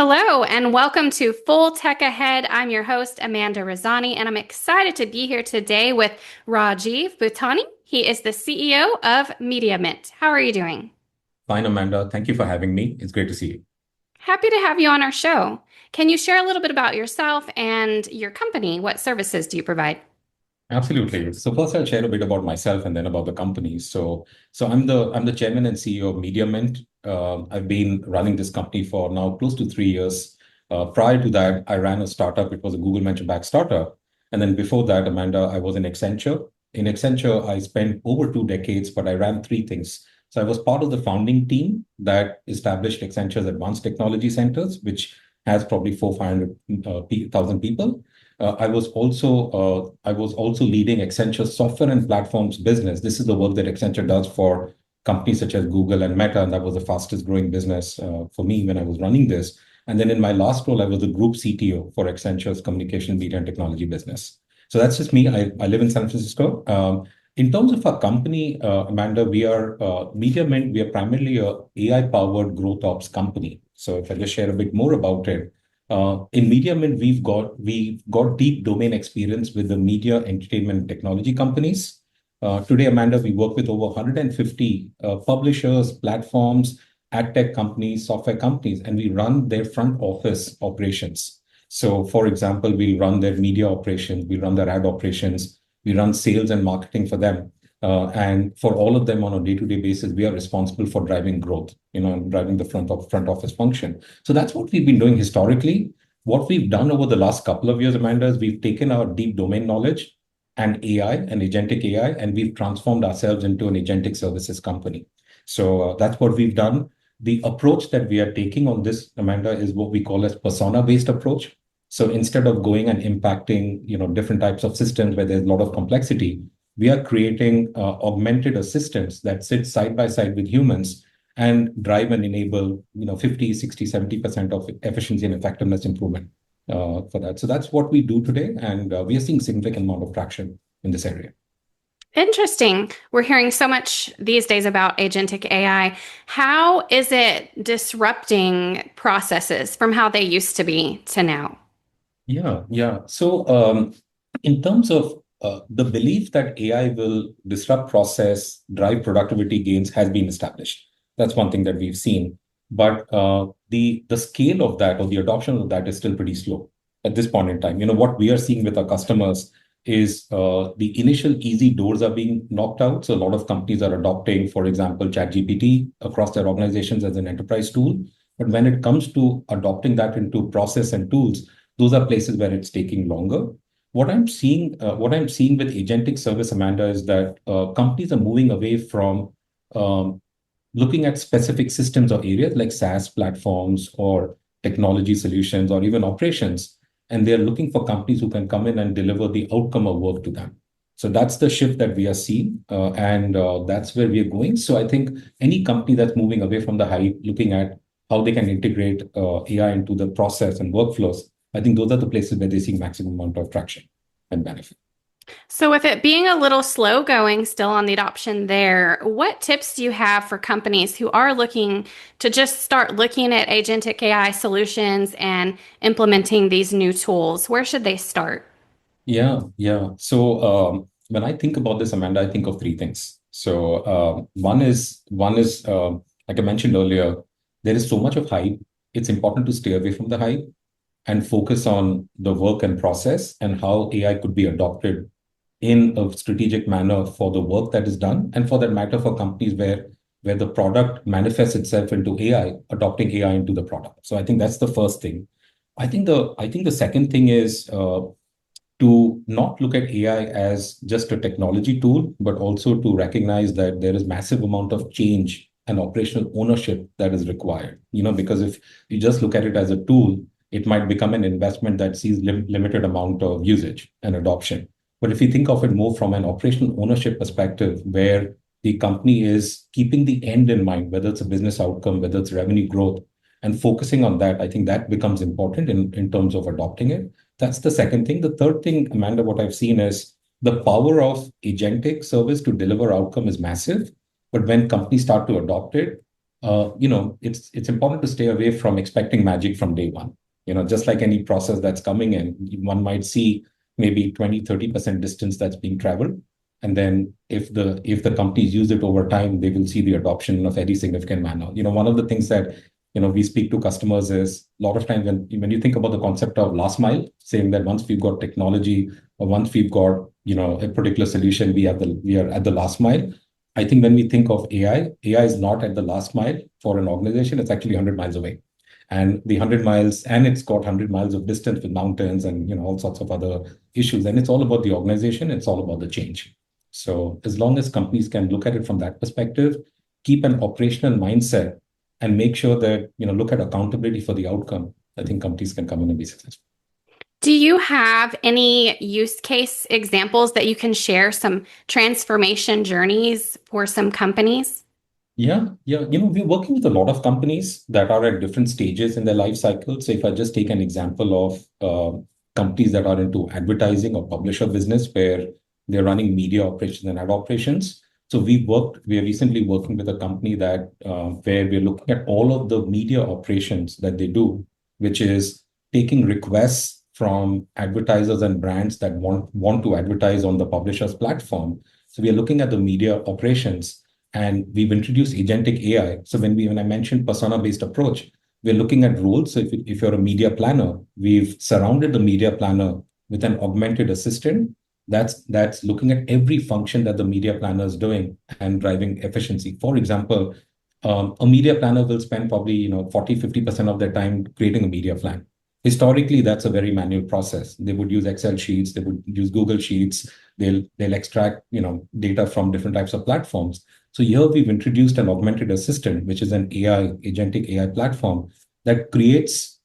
Hello and welcome to Full Tech Ahead. I'm your host, Amanda Razani, and I'm excited to be here today with Rajeev Butani. He is the CEO of MediaMint. How are you doing? Fine, Amanda. Thank you for having me. It's great to see you. Happy to have you on our show. Can you share a little bit about yourself and your company? What services do you provide? Absolutely. So first, I'll share a bit about myself and then about the company. So I'm the chairman and CEO of MediaMint. I've been running this company for now close to 3 years. Prior to that, I ran a startup. It was a Google venture-backed startup, and then before that, Amanda, I was in Accenture. In Accenture, I spent over 2 decades, but I ran three things. So I was part of the founding team that established Accenture's Advanced Technology Centers, which has probably 400,000 people. I was also leading Accenture software and platforms business. This is the work that Accenture does for companies such as Google and Meta, and that was the fastest growing business for me when I was running this. And then in my last role, I was the group CTO for Accenture's communication, media, and technology business. So that's just me. I live in San Francisco. In terms of our company, Amanda, we are MediaMint. We are primarily a AI-powered growth ops company. So if I just share a bit more about it, in MediaMint, we've got deep domain experience with the media, entertainment, and technology companies. Today, Amanda, we work with over 150 publishers, platforms, ad tech companies, software companies, and we run their front office operations. So, for example, we run their media operations, we run their ad operations, we run sales and marketing for them. And for all of them on a day-to-day basis, we are responsible for driving growth, and driving the front office function. So that's what we've been doing historically. What we've done over the last couple of years, Amanda, is we've taken our deep domain knowledge and AI and agentic AI, and we've transformed ourselves into an agentic services company. So that's what we've done. The approach that we are taking on this, Amanda, is what we call as persona-based approach. So instead of going and impacting, different types of systems where there's a lot of complexity, we are creating augmented assistants that sit side by side with humans and drive and enable 50, 60, 70% of efficiency and effectiveness improvement for that. So that's what we do today, and we are seeing significant amount of traction in this area. Interesting. We're hearing so much these days about agentic AI. How is it disrupting processes from how they used to be to now? Yeah. So in terms of the belief that AI will disrupt process, drive productivity gains has been established. That's one thing that we've seen. But the scale of that or the adoption of that is still pretty slow at this point in time. What we are seeing with our customers is the initial easy doors are being knocked out. So a lot of companies are adopting, for example, ChatGPT across their organizations as an enterprise tool. But when it comes to adopting that into process and tools, those are places where it's taking longer. What I'm seeing with agentic service, Amanda, is that companies are moving away from um, looking at specific systems or areas like SaaS platforms or technology solutions or even operations, and they're looking for companies who can come in and deliver the outcome of work to them. So that's the shift that we are seeing, and that's where we are going. So I think any company that's moving away from the hype, looking at how they can integrate AI into the process and workflows, I think those are the places where they see maximum amount of traction and benefit. So, with it being a little slow going still on the adoption there, what tips do you have for companies who are looking to just start looking at agentic AI solutions and implementing these new tools? Where should they start? Yeah. So when I think about this, Amanda, I think of three things. So one is like I mentioned earlier, there is so much of hype. It's important to stay away from the hype and focus on the work and process and how AI could be adopted in a strategic manner for the work that is done, and for that matter, for companies where the product manifests itself into AI, adopting AI into the product. So I think that's the first thing. I think the second thing is to not look at AI as just a technology tool, but also to recognize that there is massive amount of change and operational ownership that is required. Because if you just look at it as a tool, it might become an investment that sees limited amount of usage and adoption. But if you think of it more from an operational ownership perspective, where the company is keeping the end in mind, whether it's a business outcome, whether it's revenue growth, and focusing on that, I think that becomes important in terms of adopting it. That's the second thing. The third thing, Amanda, what I've seen is the power of agentic service to deliver outcome is massive. But when companies start to adopt it, it's important to stay away from expecting magic from day one. Just like any process that's coming in, one might see maybe 20-30% distance that's being traveled. And then if the companies use it over time, they will see the adoption in a very significant manner. One of the things that we speak to customers is a lot of times when you think about the concept of last mile, saying that once we've got technology or once we've got a particular solution, we are at the last mile. I think when we think of AI is not at the last mile for an organization. It's actually 100 miles away. And the 100 miles, and it's got 100 miles of distance with mountains and all sorts of other issues. And it's all about the organization. It's all about the change. So as long as companies can look at it from that perspective, keep an operational mindset, and make sure that look at accountability for the outcome, I think companies can come in and be successful. Do you have any use case examples that you can share, some transformation journeys for some companies? Yeah. We're working with a lot of companies that are at different stages in their life cycle. So if I just take an example of companies that are into advertising or publisher business, where they're running media operations and ad operations. So we are recently working with a company that where we're looking at all of the media operations that they do, which is taking requests from advertisers and brands that want to advertise on the publisher's platform. So we are looking at the media operations, and we've introduced agentic AI. So when I mentioned persona-based approach, we're looking at roles. So if you're a media planner, we've surrounded the media planner with an augmented assistant that's looking at every function that the media planner is doing and driving efficiency. For example, a media planner will spend probably 40-50% of their time creating a media plan. Historically, that's a very manual process. They would use Excel sheets, they would use Google Sheets, they'll extract data from different types of platforms. So here we've introduced an augmented assistant, which is an agentic AI platform that creates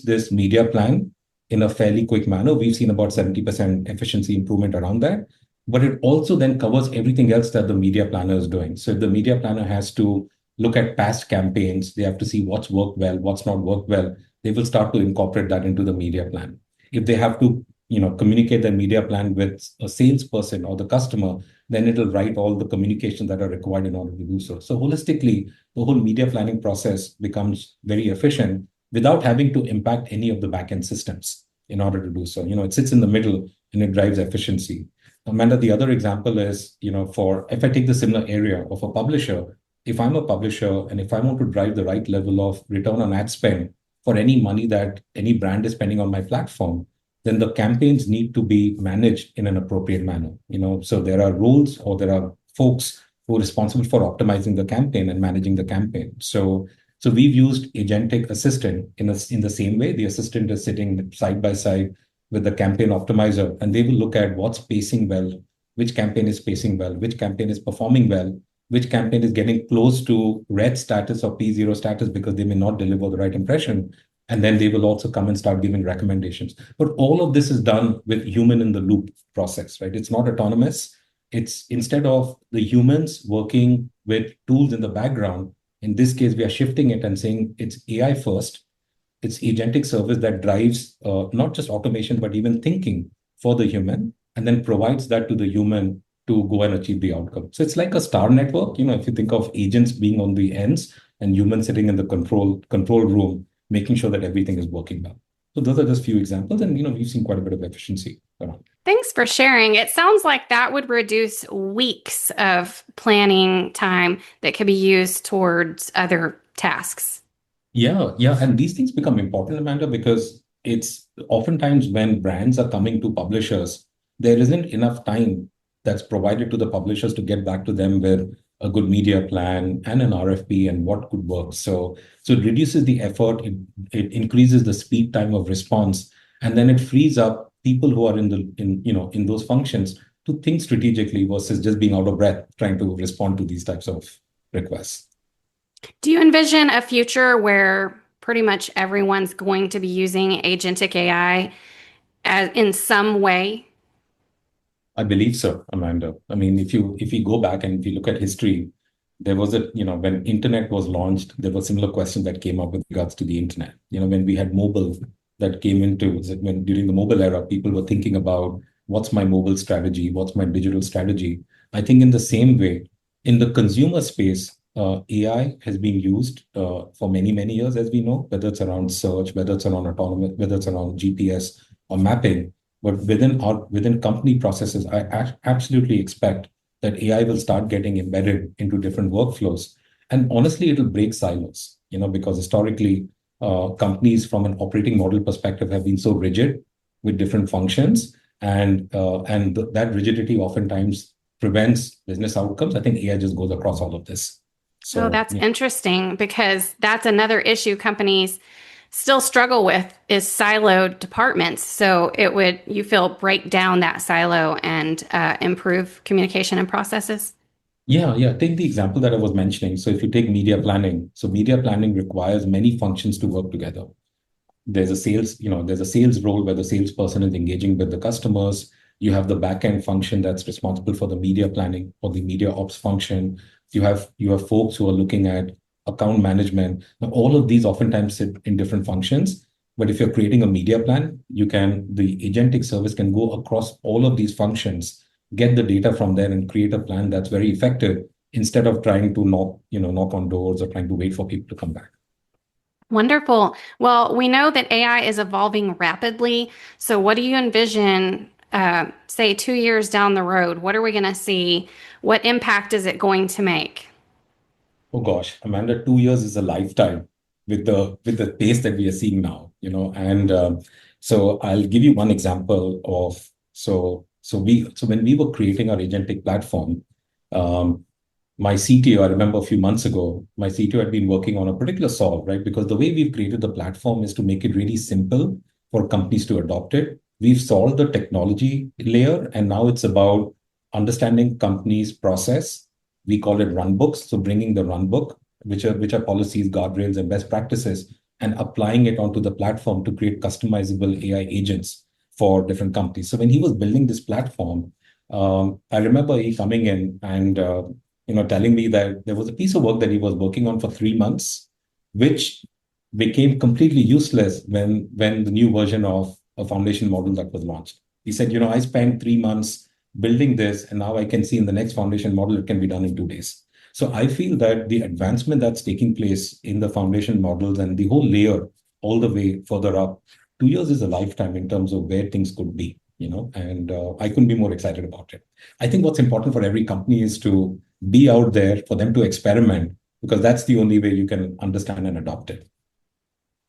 this media plan in a fairly quick manner. We've seen about 70% efficiency improvement around that. But it also then covers everything else that the media planner is doing. So if the media planner has to look at past campaigns, they have to see what's worked well, what's not worked well, they will start to incorporate that into the media plan. If they have to communicate their media plan with a salesperson or the customer, then it'll write all the communications that are required in order to do so. So holistically, the whole media planning process becomes very efficient without having to impact any of the backend systems in order to do so. It sits in the middle and it drives efficiency. Amanda, the other example is, if I take the similar area of a publisher, if I'm a publisher and if I want to drive the right level of return on ad spend for any money that any brand is spending on my platform, then the campaigns need to be managed in an appropriate manner. So there are rules, or there are folks who are responsible for optimizing the campaign and managing the campaign. So we've used agentic assistant in the same way. The assistant is sitting side by side with the campaign optimizer, and they will look at what's pacing well, which campaign is pacing well, which campaign is performing well, which campaign is getting close to red status or P0 status because they may not deliver the right impression. And then they will also come and start giving recommendations. But all of this is done with human in the loop process, right? It's not autonomous. It's instead of the humans working with tools in the background, in this case, we are shifting it and saying it's AI first. It's agentic service that drives not just automation, but even thinking for the human, and then provides that to the human to go and achieve the outcome. So it's like a star network. If you think of agents being on the ends and humans sitting in the control room, making sure that everything is working well. So those are just few examples, and we've seen quite a bit of efficiency around. Thanks for sharing. It sounds like that would reduce weeks of planning time that could be used towards other tasks. Yeah. And these things become important, Amanda, because it's oftentimes when brands are coming to publishers, there isn't enough time that's provided to the publishers to get back to them with a good media plan and an RFP and what could work. So it reduces the effort, it increases the speed time of response, and then it frees up people who are in those functions to think strategically versus just being out of breath trying to respond to these types of requests. Do you envision a future where pretty much everyone's going to be using agentic AI in some way? I believe so, Amanda. I mean, if you go back and if you look at history, there was when internet was launched, there were similar questions that came up with regards to the internet. When we had mobile that came into, when during the mobile era, people were thinking about what's my mobile strategy, what's my digital strategy. I think in the same way, in the consumer space, AI has been used for many, many years, as we know, whether it's around search, whether it's around autonomous, whether it's around GPS or mapping. But within company processes, I absolutely expect that AI will start getting embedded into different workflows. And honestly, it'll break silos, because historically, companies from an operating model perspective have been so rigid with different functions, and that rigidity oftentimes prevents business outcomes. I think AI just goes across all of this. Oh, So that's yeah, interesting because that's another issue companies still struggle with is siloed departments. So it would, you feel, break down that silo and improve communication and processes. yeah. Take the example that I was mentioning. So if you take media planning, so media planning requires many functions to work together. There's a sales role where the salesperson is engaging with the customers. You have the back end function that's responsible for the media planning or the media ops function. You have folks who are looking at account management. Now, all of these oftentimes sit in different functions. But if you're creating a media plan, the agentic service can go across all of these functions, get the data from there, and create a plan that's very effective instead of trying to knock on doors or trying to wait for people to come back. Wonderful. Well, we know that AI is evolving rapidly. So, what do you envision, say, 2 years down the road? What are we going to see? What impact is it going to make? Oh gosh, Amanda, 2 years is a lifetime with the pace that we are seeing now, And so I'll give you one example of so when we were creating our agentic platform, um, my CTO, I remember a few months ago, my CTO had been working on a particular solve, right? Because the way we've created the platform is to make it really simple for companies to adopt it. We've solved the technology layer, and now it's about understanding companies' process. We call it run books. So bringing the run book, which are policies, guardrails, and best practices, and applying it onto the platform to create customizable AI agents for different companies. So when he was building this platform, I remember he coming in and telling me that there was a piece of work that he was working on for 3 months, which became completely useless when the new version of a foundation model that was launched. He said, I spent 3 months building this, and now I can see in the next foundation model, it can be done in 2 days. So I feel that the advancement that's taking place in the foundation models and the whole layer all the way further up, 2 years is a lifetime in terms of where things could be, and I couldn't be more excited about it. I think what's important for every company is to be out there for them to experiment, because that's the only way you can understand and adopt it.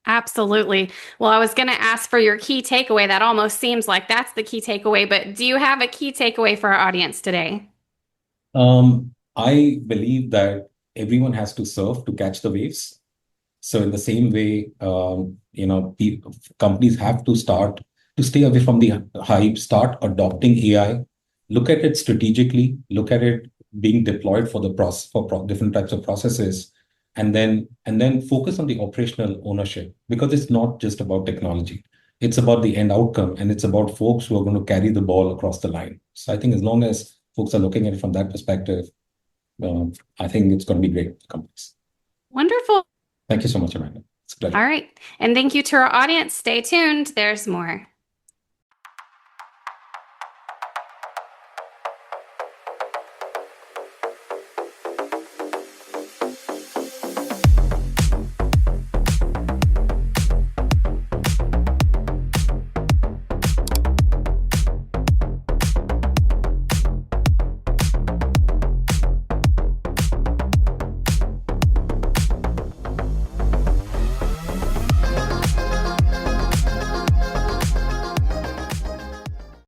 Absolutely. Well, I was going to ask for your key takeaway. That almost seems like that's the key takeaway, but do you have a key takeaway for our audience today? I believe that everyone has to surf to catch the waves. So in the same way, companies have to start to stay away from the hype, start adopting AI, look at it strategically, look at it being deployed for the process for different types of processes, and then focus on the operational ownership, because it's not just about technology. It's about the end outcome, and it's about folks who are going to carry the ball across the line. So I think as long as folks are looking at it from that perspective, I think it's going to be great for companies. Wonderful. Thank you so much, Amanda. It's a pleasure. All right. And thank you to our audience. Stay tuned. There's more.